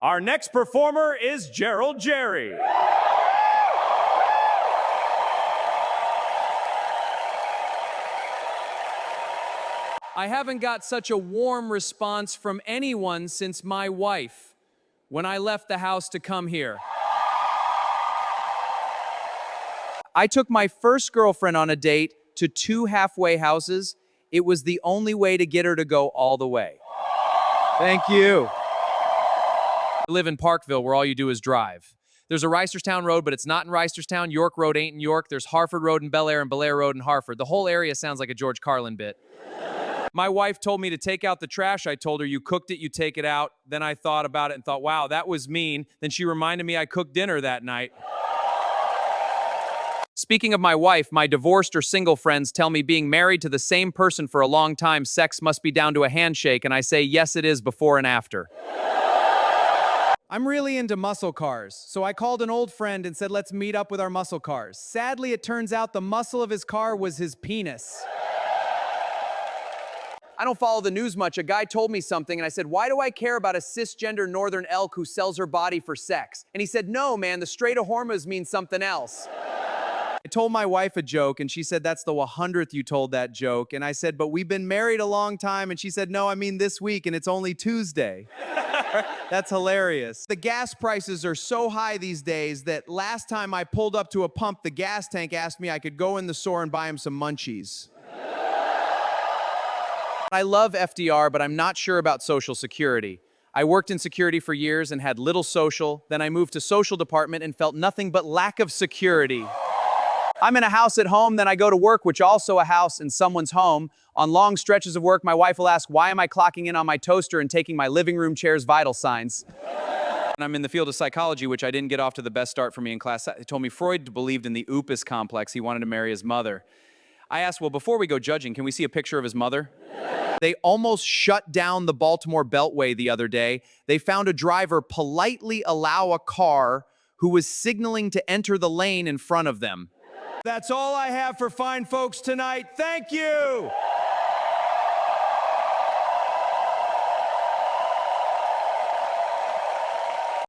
Our next performer is Gerald Jerry. I haven't got such a warm response from anyone since my wife when I left the house to come here. I took my first girlfriend on a date to 2 halfway houses. It was the only way to get her to go all the way. Thank you. I live in Parkville, where all you do is drive. There's a Reisterstown Road, but it's not in Reisterstown. York Road ain't in York. There's Harford Road in Bel Air and Bel Air Road in Harford. The whole area sounds like a George Carlin bit. My wife told me to take out the trash. I told her, you cooked it, you take it out. Then I thought about it and thought, wow, that was mean. Then she reminded me I cooked dinner that night. Speaking of my wife, my divorced or single friends tell me being married to the same person for a long time, sex must be down to a handshake, and I say, yes, it is before and after. I'm really into muscle cars, so I called an old friend and said, let's meet up with our muscle cars. Sadly, it turns out the muscle of his car was his penis. I don't follow the news much. A guy told me something, and I said, why do I care about a cisgender northern elk who sells her body for sex? And he said, no, man, the straight hormones mean something else. I told my wife a joke, and she said, that's the 100th you told that joke. And I said, but we've been married a long time. And she said, no, I mean this week, and it's only Tuesday. That's hilarious. The gas prices are so high these days that last time I pulled up to a pump, the gas tank asked me I could go in the store and buy him some munchies. I love FDR, but I'm not sure about Social Security. I worked in security for years and had little social. Then I moved to social department and felt nothing but lack of security. I'm in a house at home, then I go to work, which also a house in someone's home. On long stretches of work, my wife will ask, why am I clocking in on my toaster and taking my living room chair's vital signs? And I'm in the field of psychology, which I didn't get off to the best start for me in class. They told me Freud believed in the Oedipus complex. He wanted to marry his mother. I asked, well, before we go judging, can we see a picture of his mother? They almost shut down the Baltimore Beltway the other day. They found a driver politely allow a car who was signaling to enter the lane in front of them. That's all I have for fine folks tonight. Thank you.